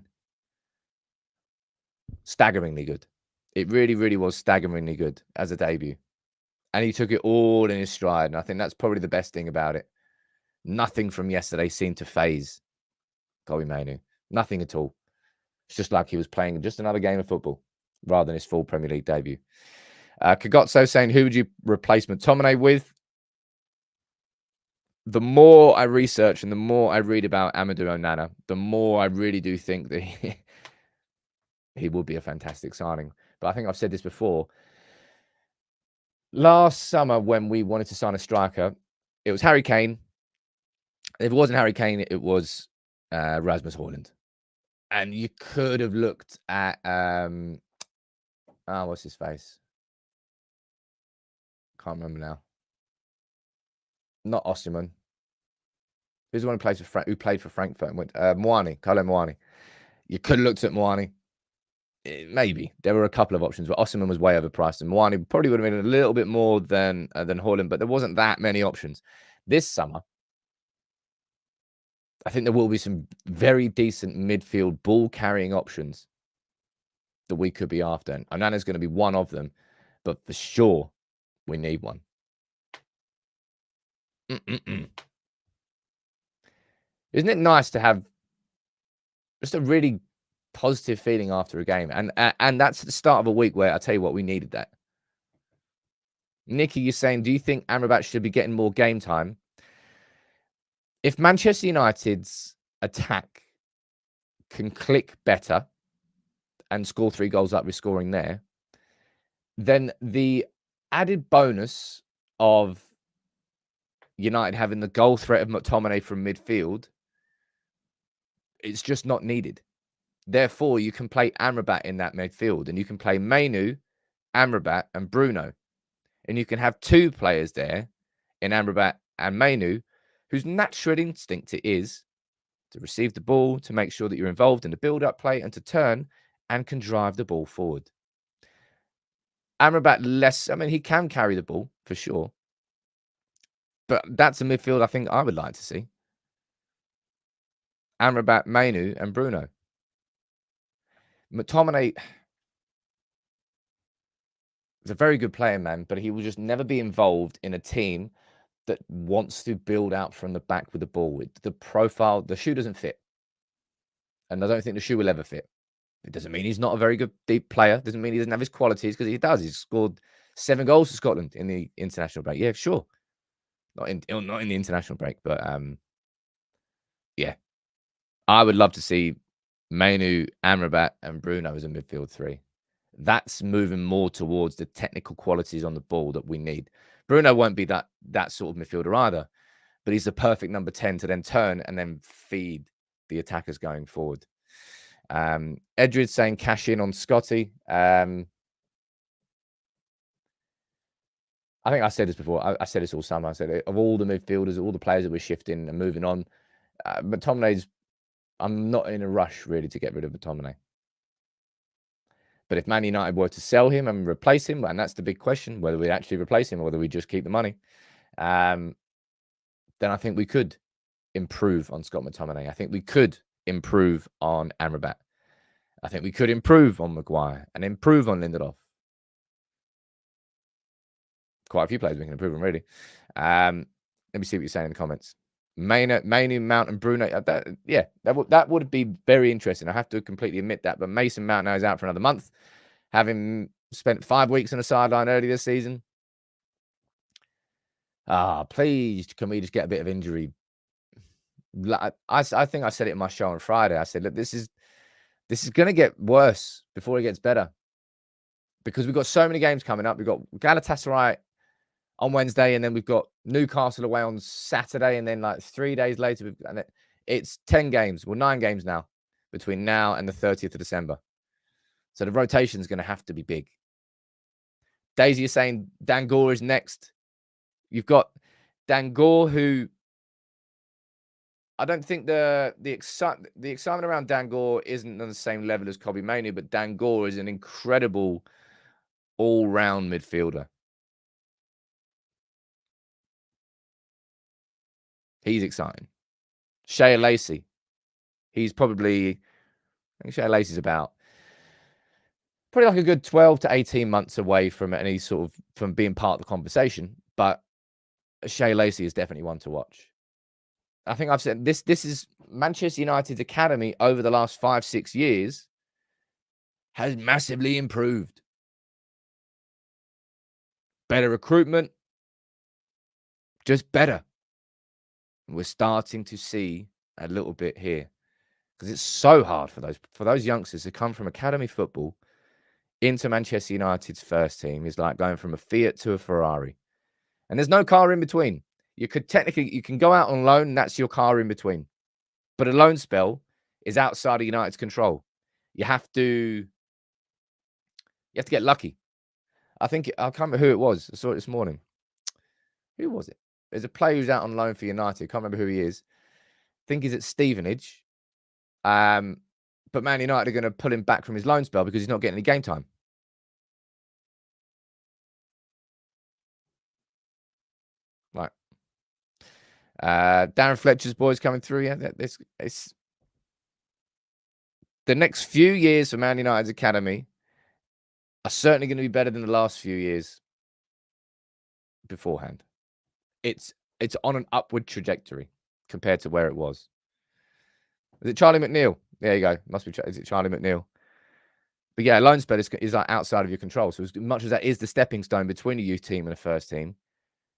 Staggeringly good. It really, really was staggeringly good as a debut. And he took it all in his stride. And I think that's probably the best thing about it. Nothing from yesterday seemed to phase Kobbie Mainoo. Nothing at all. It's just like he was playing just another game of football rather than his full Premier League debut. Kagotso saying, who would you replace McTominay with? The more I research and the more I read about Amadou Onana, the more I really do think that he will be a fantastic signing. But I think I've said this before. Last summer, when we wanted to sign a striker, it was Harry Kane. If it wasn't Harry Kane, it was Rasmus Højlund. And you could have looked at what's his face? Can't remember now. Not Osimhen. Who's the one who played for Frankfurt and went Muani, Carlo Muani. You could have looked at Muani. Maybe. There were a couple of options, but Osimhen was way overpriced. And Muani probably would have been a little bit more than Højlund, but there wasn't that many options. This summer, I think there will be some very decent midfield ball-carrying options that we could be after. And Onana's going to be one of them, but for sure, we need one. Isn't it nice to have just a really positive feeling after a game? And that's the start of a week where I tell you what, we needed that. Nikki, you're saying, do you think Amrabat should be getting more game time? If Manchester United's attack can click better and score 3 goals like we're scoring there, then the added bonus of United having the goal threat of McTominay from midfield, it's just not needed. Therefore, you can play Amrabat in that midfield, and you can play Mainoo, Amrabat, and Bruno. And you can have 2 players there in Amrabat and Mainoo, whose natural instinct it is to receive the ball, to make sure that you're involved in the build-up play, and to turn and can drive the ball forward. Amrabat less, I mean, he can carry the ball for sure. But that's a midfield I think I would like to see. Amrabat, Mainoo, and Bruno. McTominay is a very good player, man, but he will just never be involved in a team that wants to build out from the back with the ball. The profile, the shoe doesn't fit. And I don't think the shoe will ever fit. It doesn't mean he's not a very good deep player. Doesn't mean he doesn't have his qualities, because he does. He's scored 7 goals for Scotland in the international break. Yeah, sure. Not in the international break, but yeah. I would love to see Mainoo, Amrabat, and Bruno as a midfield 3. That's moving more towards the technical qualities on the ball that we need. Bruno won't be that sort of midfielder either, but he's the perfect number 10 to then turn and then feed the attackers going forward. Edred saying cash in on Scotty. I think I said this before. I said this all summer. I said, of all the midfielders, all the players that we're shifting and moving on, McTominay's, I'm not in a rush really to get rid of McTominay. But if Man United were to sell him and replace him, and that's the big question, whether we actually replace him or whether we just keep the money, then I think we could improve on Scott McTominay. I think we could improve on Amrabat. I think we could improve on Maguire and improve on Lindelof. Quite a few players we can improve on, really. Let me see what you're saying in the comments. Mainoo, Mount, and Bruno. That would be very interesting. I have to completely admit that. But Mason Mount now is out for another month, having spent 5 weeks on the sideline early this season. Please, can we just get a bit of injury? I think I said it in my show on Friday. I said, look, this is going to get worse before it gets better, because we've got so many games coming up. We've got Galatasaray on Wednesday, and then we've got Newcastle away on Saturday, and then like 3 days later, it's 10 games. Well, 9 games now between now and the 30th of December. So the rotation is going to have to be big. Daisy is saying Dangor is next. You've got Dangor, who I don't think the excitement around Dangor isn't on the same level as Kobbie Mainoo, but Dangor is an incredible all-round midfielder. He's exciting. Shea Lacey. He's probably, I think Shea Lacey's about probably like a good 12 to 18 months away from any sort of, from being part of the conversation. But Shea Lacey is definitely one to watch. I think I've said this is Manchester United's academy over the last 5-6 years has massively improved. Better recruitment, just better. We're starting to see a little bit here because it's so hard for those youngsters to come from academy football into Manchester United's first team. Is like going from a Fiat to a Ferrari, and there's no car in between. You can go out on loan, and that's your car in between. But a loan spell is outside of United's control. You have to get lucky. I can't remember who it was. I saw it this morning. Who was it? There's a player who's out on loan for United. Can't remember who he is. I think he's at Stevenage. But Man United are going to pull him back from his loan spell because he's not getting any game time. Right. Darren Fletcher's boys coming through. Yeah, it's the next few years for Man United's academy are certainly going to be better than the last few years beforehand. It's on an upward trajectory compared to where it was. Is it Charlie McNeil? There you go. Must be. Is it Charlie McNeil? But yeah, loan spell is like outside of your control. So as much as that is the stepping stone between a youth team and a first team,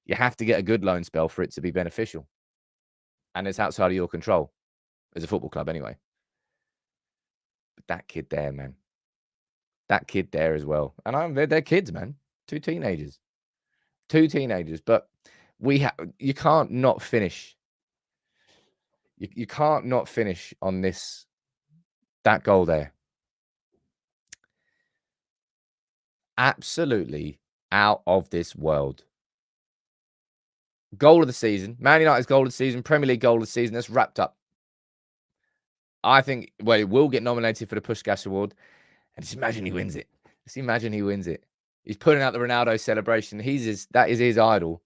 you have to get a good loan spell for it to be beneficial. And it's outside of your control as a football club anyway. But that kid there, man. That kid there as well. And they're kids, man. Two teenagers. But you can't not finish. You can't not finish on that goal there. Absolutely out of this world. Goal of the season. Man United's goal of the season. Premier League goal of the season. That's wrapped up. I think, well, it will get nominated for the Puskás Award. And just imagine he wins it. Just imagine he wins it. He's putting out the Ronaldo celebration. That is his idol.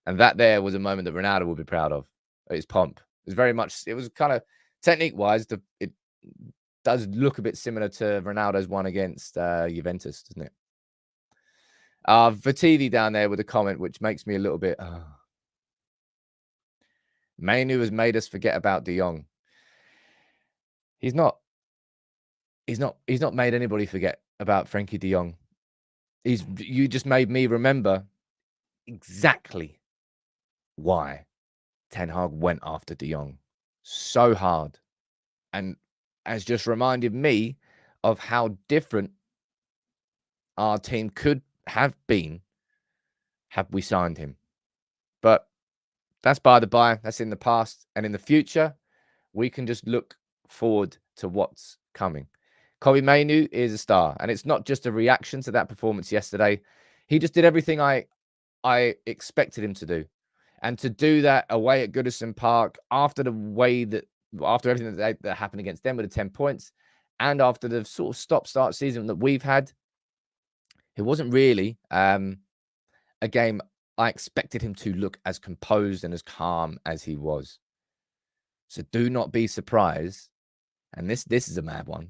And that there was a moment that Ronaldo would be proud of. His pomp. It was kind of, technique-wise, it does look a bit similar to Ronaldo's one against Juventus, doesn't it? Vativi down there with a comment, which makes me a little bit... Mainoo has made us forget about De Jong. He's not made anybody forget about Frankie De Jong. You just made me remember exactly why Ten Hag went after De Jong so hard, and has just reminded me of how different our team could have been had we signed him. But that's by the by. That's in the past, and in the future, we can just look forward to what's coming. Kobbie Mainoo is a star, and it's not just a reaction to that performance yesterday. He just did everything I expected him to do, and to do that away at Goodison Park after everything that happened against them with the 10 points, and after the sort of stop-start season that we've had, it wasn't really a game I expected him to look as composed and as calm as he was. So do not be surprised, and this is a mad one.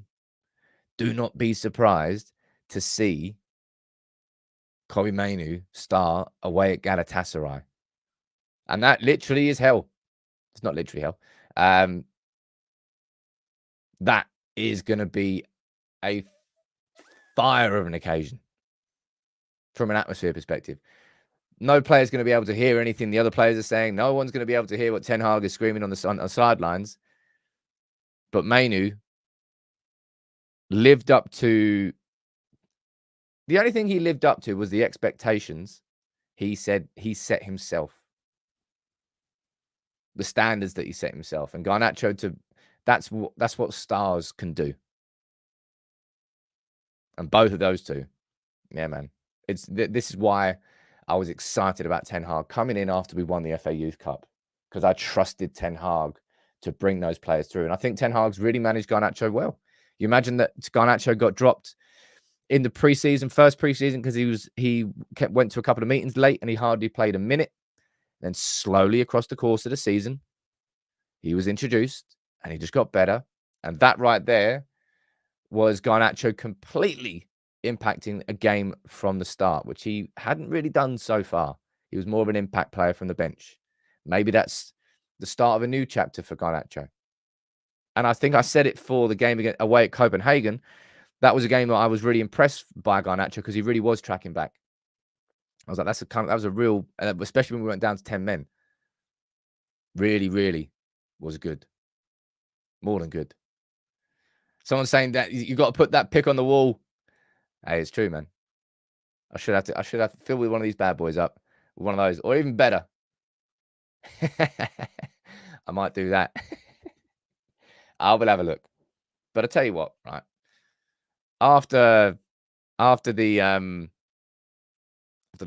Do not be surprised to see Kobbie Mainoo start away at Galatasaray. And that literally is hell. It's not literally hell. That is going to be a fire of an occasion from an atmosphere perspective. No player's going to be able to hear anything the other players are saying. No one's going to be able to hear what Ten Hag is screaming on the sidelines. But Mainoo lived up to... The only thing he lived up to was the expectations he said he set himself. The standards that he set himself. And Garnacho, that's what stars can do. And both of those two. Yeah, man. This is why I was excited about Ten Hag coming in after we won the FA Youth Cup, because I trusted Ten Hag to bring those players through. And I think Ten Hag's really managed Garnacho well. You imagine that Garnacho got dropped in the first preseason, because he went to a couple of meetings late and he hardly played a minute. Then slowly across the course of the season, He was introduced and he just got better. And that right there was Garnacho completely impacting a game from the start, which he hadn't really done so far. He was more of an impact player from the bench. Maybe that's the start of a new chapter for Garnacho. And I think I said it for the game away at Copenhagen. That was a game that I was really impressed by Garnacho because he really was tracking back. I was like, that was a real, especially when we went down to 10 men. Really, really was good. More than good. Someone's saying that you got to put that pick on the wall. Hey, it's true, man. I should have to fill with one of these bad boys up with one of those, or even better. I might do that. I will have a look. But I tell you what, right? After the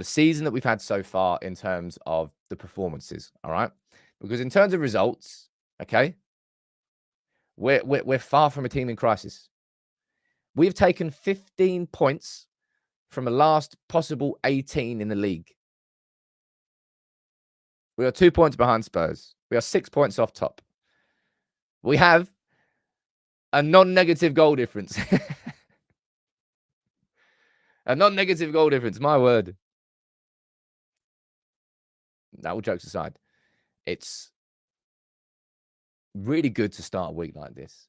season that we've had so far in terms of the performances, all right? Because in terms of results, okay, we're far from a team in crisis. We've taken 15 points from the last possible 18 in the league. We are 2 points behind Spurs. We are 6 points off top. We have a non-negative goal difference. A non-negative goal difference, my word. Now, all jokes aside, it's really good to start a week like this.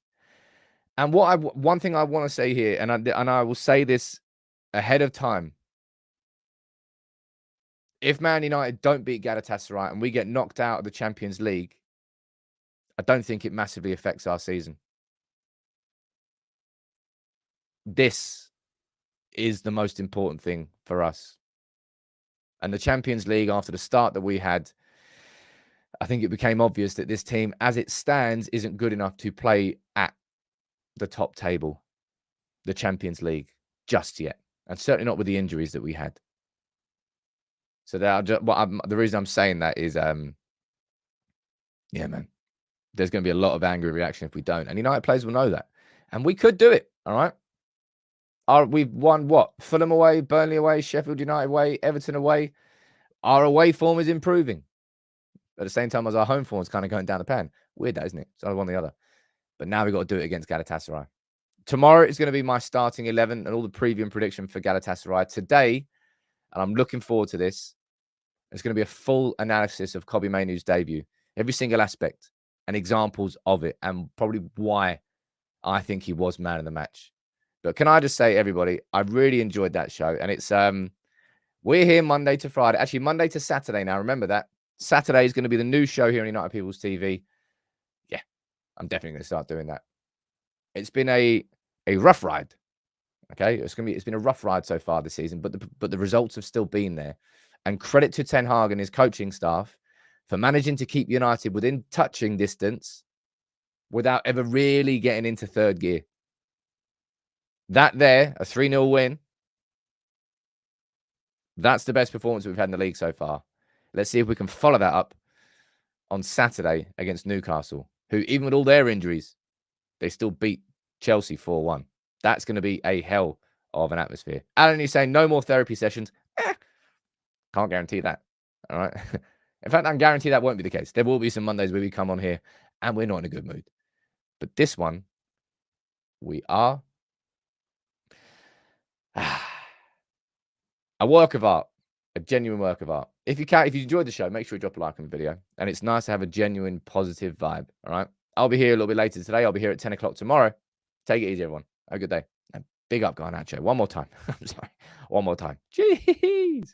And one thing I want to say here, and I will say this ahead of time. If Man United don't beat Galatasaray and we get knocked out of the Champions League, I don't think it massively affects our season. This is the most important thing for us. And the Champions League, after the start that we had, I think it became obvious that this team, as it stands, isn't good enough to play at the top table, the Champions League, just yet. And certainly not with the injuries that we had. So the reason I'm saying that is, yeah, man, there's going to be a lot of angry reaction if we don't. And United players will know that. And we could do it, all right? We've won what? Fulham away, Burnley away, Sheffield United away, Everton away. Our away form is improving. At the same time as our home form is kind of going down the pan. Weird that, isn't it? It's either one or the other. But now we've got to do it against Galatasaray. Tomorrow is going to be my starting 11 and all the preview and prediction for Galatasaray. Today, and I'm looking forward to this, it's going to be a full analysis of Kobbie Mainoo's debut. Every single aspect and examples of it and probably why I think he was man of the match. But can I just say, everybody, I really enjoyed that show. And it's we're here Monday to Friday. Actually, Monday to Saturday now. Remember that. Saturday is going to be the new show here on United People's TV. Yeah, I'm definitely going to start doing that. It's been a rough ride. Okay, it's been a rough ride so far this season, but the results have still been there. And credit to Ten Hag and his coaching staff for managing to keep United within touching distance without ever really getting into third gear. That there, a 3-0 win. That's the best performance we've had in the league so far. Let's see if we can follow that up on Saturday against Newcastle, who, even with all their injuries, they still beat Chelsea 4-1. That's going to be a hell of an atmosphere. Alan, you're saying no more therapy sessions. Can't guarantee that. All right. In fact, I can guarantee that won't be the case. There will be some Mondays where we come on here and we're not in a good mood. But this one, we are. A work of art. A genuine work of art. If you enjoyed the show, make sure you drop a like on the video. And it's nice to have a genuine positive vibe. All right. I'll be here a little bit later today. I'll be here at 10 o'clock tomorrow. Take it easy, everyone. Have a good day. And big up Garnacho. One more time. I'm sorry. One more time. Jeez.